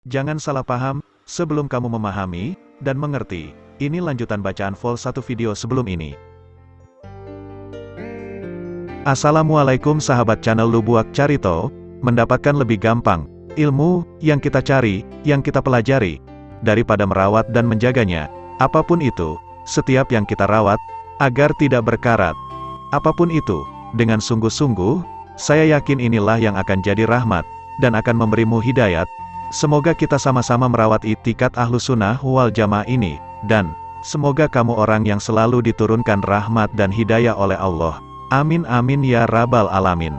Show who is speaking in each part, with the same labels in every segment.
Speaker 1: Jangan salah paham, sebelum kamu memahami, dan mengerti. Ini lanjutan bacaan full satu video sebelum ini. Assalamualaikum sahabat channel Lubuak Carito, mendapatkan lebih gampang, ilmu, yang kita cari, yang kita pelajari, daripada merawat dan menjaganya, apapun itu, setiap yang kita rawat, agar tidak berkarat. Apapun itu, dengan sungguh-sungguh, saya yakin inilah yang akan jadi rahmat, dan akan memberimu hidayat. Semoga kita sama-sama merawat itikad Ahlus Sunnah wal Jamaah ini, dan semoga kamu orang yang selalu diturunkan rahmat dan hidayah oleh Allah. Amin amin ya rabbal alamin.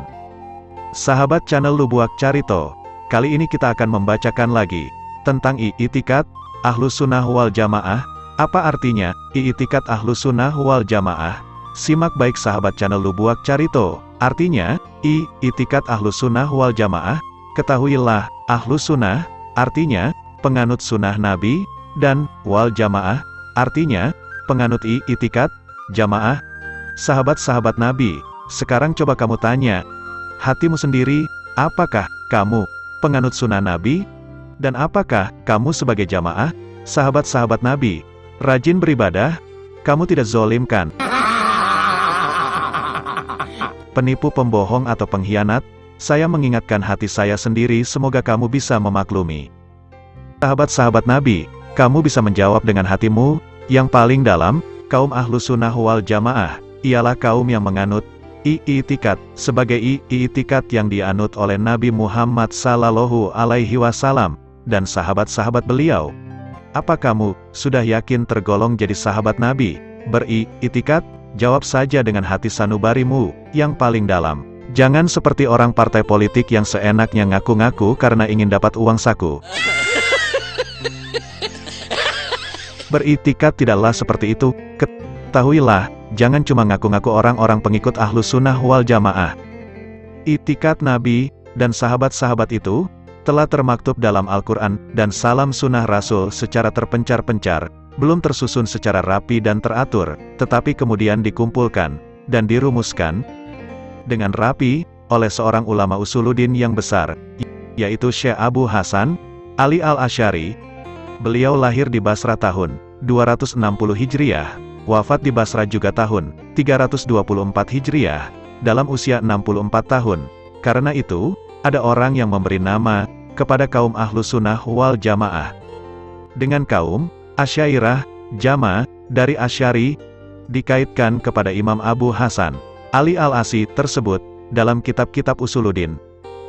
Speaker 1: Sahabat channel Lubuak Carito, kali ini kita akan membacakan lagi tentang itikad Ahlus Sunnah wal Jamaah. Apa artinya itikad Ahlus Sunnah wal Jamaah? Simak baik sahabat channel Lubuak Carito. Artinya, itikad Ahlus Sunnah wal Jamaah. Ketahuilah, Ahlus Sunnah, artinya, penganut sunnah Nabi, dan, wal Jamaah, artinya, penganut itikad, Jamaah. Sahabat-sahabat Nabi, sekarang coba kamu tanya, hatimu sendiri, apakah kamu penganut sunnah Nabi? Dan apakah kamu sebagai Jamaah? Sahabat-sahabat Nabi, rajin beribadah, kamu tidak zolimkan penipu, pembohong atau pengkhianat. Saya mengingatkan hati saya sendiri, semoga kamu bisa memaklumi. Sahabat-sahabat Nabi, kamu bisa menjawab dengan hatimu, yang paling dalam, kaum Ahlus Sunnah wal Jamaah, ialah kaum yang menganut itikad, sebagai itikad yang dianut oleh Nabi Muhammad Sallallahu Alaihi Wasallam, dan sahabat-sahabat beliau. Apa kamu sudah yakin tergolong jadi sahabat Nabi, beritikad? Jawab saja dengan hati sanubarimu, yang paling dalam. Jangan seperti orang partai politik yang seenaknya ngaku-ngaku karena ingin dapat uang saku. Beritikad tidaklah seperti itu. Ketahuilah, jangan cuma ngaku-ngaku orang-orang pengikut Ahlus Sunnah wal Jamaah. Itikad Nabi dan sahabat-sahabat itu telah termaktub dalam Al-Quran dan salam sunnah Rasul secara terpencar-pencar, belum tersusun secara rapi dan teratur, tetapi kemudian dikumpulkan dan dirumuskan dengan rapi, oleh seorang ulama usuluddin yang besar, yaitu Syekh Abu Hasan Ali Al-Asy'ari. Beliau lahir di Basra tahun 260 Hijriah, wafat di Basra juga tahun 324 Hijriah, dalam usia 64 tahun. Karena itu, ada orang yang memberi nama kepada kaum Ahlus Sunnah wal Jamaah dengan kaum Asy'ariyah. Jama dari Asy'ari dikaitkan kepada Imam Abu Hasan Ali Al-Asy'ari tersebut dalam kitab-kitab usuluddin.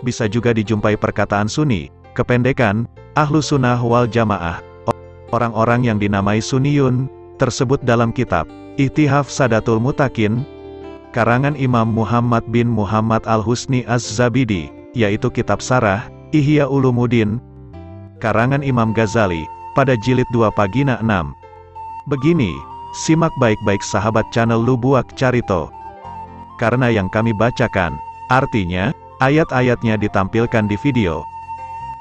Speaker 1: Bisa juga dijumpai perkataan Sunni, kependekan Ahlus Sunnah wal Jamaah. Orang-orang yang dinamai Sunniyun tersebut dalam kitab Ittihaf Sadatul Mutakin, karangan Imam Muhammad bin Muhammad Al-Husni Az-Zabidi, yaitu kitab Sarah Ihya Ulumuddin, karangan Imam Ghazali, pada jilid 2 pagina 6. Begini, simak baik-baik sahabat channel Lubuak Carito. Karena yang kami bacakan, artinya, ayat-ayatnya ditampilkan di video.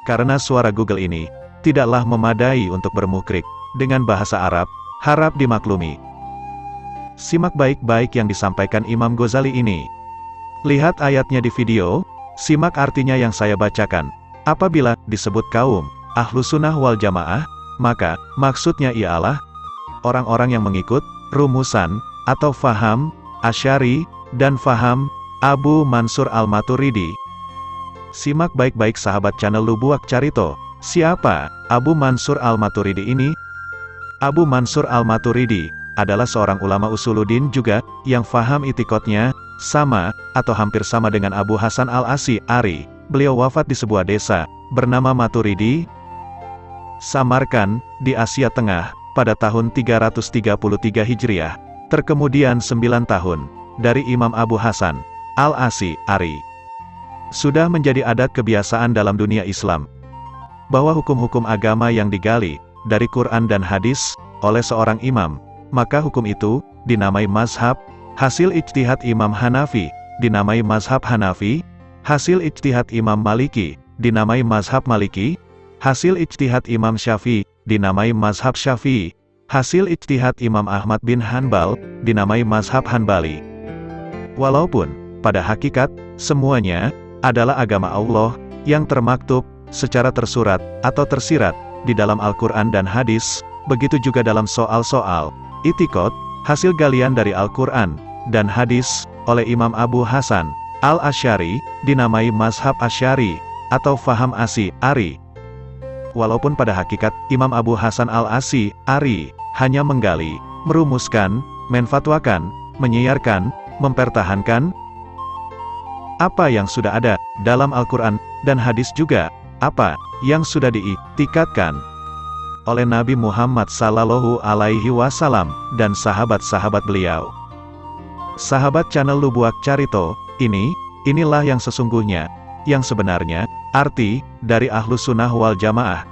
Speaker 1: Karena suara Google ini, tidaklah memadai untuk bermukrik dengan bahasa Arab, harap dimaklumi. Simak baik-baik yang disampaikan Imam Ghazali ini. Lihat ayatnya di video, simak artinya yang saya bacakan. Apabila disebut kaum Ahlus Sunnah wal Jamaah, maka maksudnya ialah orang-orang yang mengikut rumusan atau faham Asy'ari dan faham Abu Mansur Al-Maturidi. Simak baik-baik sahabat channel Lubuak Carito. Siapa Abu Mansur Al-Maturidi ini? Abu Mansur Al-Maturidi adalah seorang ulama usuluddin juga, yang faham itikadnya sama, atau hampir sama dengan Abu Hasan Al-Asy'ari. Beliau wafat di sebuah desa bernama Maturidi, Samarkand, di Asia Tengah, pada tahun 333 Hijriah. Terkemudian 9 tahun dari Imam Abu Hasan Al-Asy'ari. Sudah menjadi adat kebiasaan dalam dunia Islam, bahwa hukum-hukum agama yang digali dari Quran dan hadis oleh seorang imam, maka hukum itu dinamai mazhab. Hasil ijtihad Imam Hanafi dinamai mazhab Hanafi, hasil ijtihad Imam Maliki dinamai mazhab Maliki, hasil ijtihad Imam Syafi'i dinamai mazhab Syafi'i, hasil ijtihad Imam Ahmad bin Hanbal dinamai mazhab Hanbali. Walaupun pada hakikat semuanya adalah agama Allah yang termaktub secara tersurat atau tersirat di dalam Al-Quran dan hadis, begitu juga dalam soal-soal i'tiqad, hasil galian dari Al-Quran dan hadis oleh Imam Abu Hasan Al-Asy'ari, dinamai mazhab Asy'ari atau faham Asy'ari. Walaupun pada hakikat Imam Abu Hasan Al-Asy'ari hanya menggali, merumuskan, menfatwakan, menyiarkan, mempertahankan apa yang sudah ada dalam Al-Quran dan hadis, juga apa yang sudah diiktikadkan oleh Nabi Muhammad Sallallahu Alaihi Wasallam dan sahabat-sahabat beliau. Sahabat channel Lubuak Carito, inilah yang sesungguhnya, yang sebenarnya, arti dari Ahlus Sunnah wal Jamaah.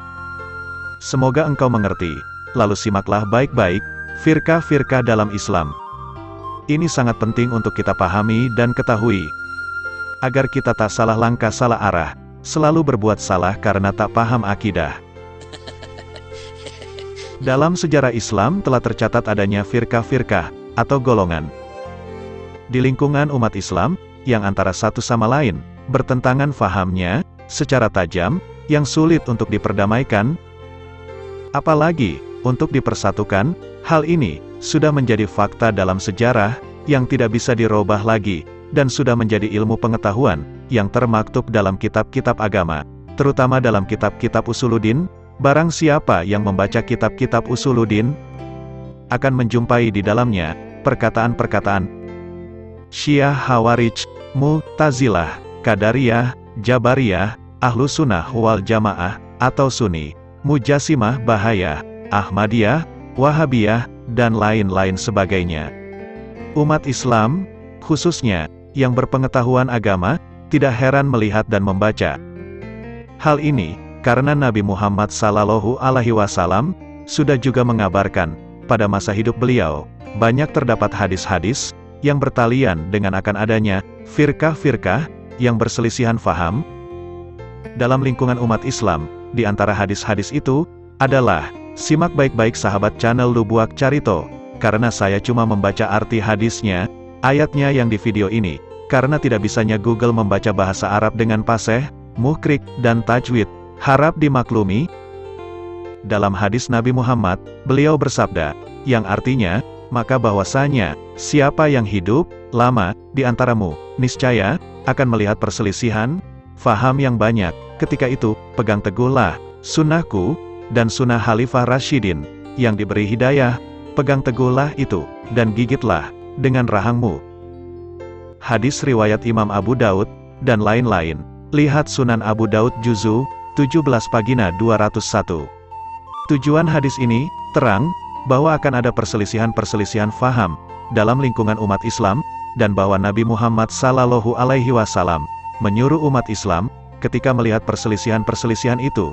Speaker 1: Semoga engkau mengerti, lalu simaklah baik-baik firqah-firqah dalam Islam. Ini sangat penting untuk kita pahami dan ketahui, agar kita tak salah langkah salah arah, selalu berbuat salah karena tak paham akidah. Dalam sejarah Islam telah tercatat adanya firqah-firqah atau golongan di lingkungan umat Islam, yang antara satu sama lain bertentangan fahamnya secara tajam, yang sulit untuk diperdamaikan, apalagi untuk dipersatukan. Hal ini sudah menjadi fakta dalam sejarah yang tidak bisa dirubah lagi, dan sudah menjadi ilmu pengetahuan yang termaktub dalam kitab-kitab agama, terutama dalam kitab-kitab Usuluddin. Barang siapa yang membaca kitab-kitab Usuluddin akan menjumpai di dalamnya perkataan-perkataan Syiah, Khawarij, Mu'tazilah, Qadariyah, Jabariyah, Ahlus Sunnah wal Jamaah atau Sunni, Mujassimah, Bahayah, Ahmadiyah, Wahabiyah, dan lain-lain sebagainya. Umat Islam, khususnya yang berpengetahuan agama, tidak heran melihat dan membaca hal ini, karena Nabi Muhammad Sallallahu Alaihi Wasallam sudah juga mengabarkan pada masa hidup beliau, banyak terdapat hadis-hadis yang bertalian dengan akan adanya firqah-firqah yang berselisihan faham dalam lingkungan umat Islam. Di antara hadis-hadis itu adalah, simak baik-baik sahabat channel Lubuak Carito, karena saya cuma membaca arti hadisnya, ayatnya yang di video ini, karena tidak bisanya Google membaca bahasa Arab dengan fasih, muhkrik, dan tajwid, harap dimaklumi. Dalam hadis Nabi Muhammad, beliau bersabda, yang artinya, maka bahwasanya, siapa yang hidup lama di antaramu, niscaya akan melihat perselisihan faham yang banyak. Ketika itu, pegang teguhlah sunnahku dan sunnah Khalifah Rasyidin yang diberi hidayah. Pegang teguhlah itu dan gigitlah dengan rahangmu. Hadis riwayat Imam Abu Daud dan lain-lain. Lihat Sunan Abu Daud Juzu 17 pagina 201. Tujuan hadis ini terang bahwa akan ada perselisihan-perselisihan faham dalam lingkungan umat Islam, dan bahwa Nabi Muhammad Sallallahu Alaihi Wasallam menyuruh umat Islam ketika melihat perselisihan-perselisihan itu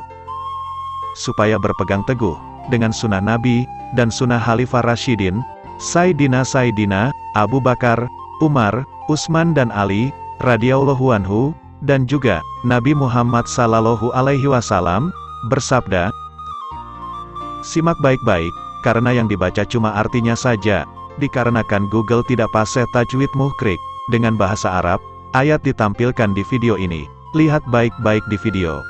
Speaker 1: supaya berpegang teguh dengan sunnah Nabi dan sunnah Khalifah Rasyidin, Sayyidina Abu Bakar, Umar, Utsman dan Ali radhiyallahu anhu, dan juga Nabi Muhammad Sallallahu Alaihi Wasallam bersabda, simak baik-baik, karena yang dibaca cuma artinya saja, dikarenakan Google tidak fasih tajwid muhkrik dengan bahasa Arab. Ayat ditampilkan di video ini, lihat baik-baik di video.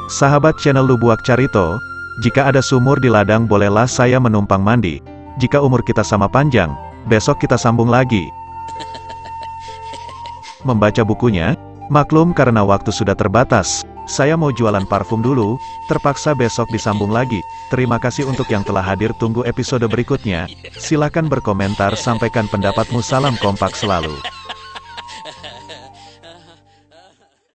Speaker 1: Sahabat channel Lubuak Carito, jika ada sumur di ladang bolehlah saya menumpang mandi. Jika umur kita sama panjang, besok kita sambung lagi. Membaca bukunya, maklum karena waktu sudah terbatas, saya mau jualan parfum dulu, terpaksa besok disambung lagi. Terima kasih untuk yang telah hadir, tunggu episode berikutnya. Silakan berkomentar, sampaikan pendapatmu, salam kompak selalu.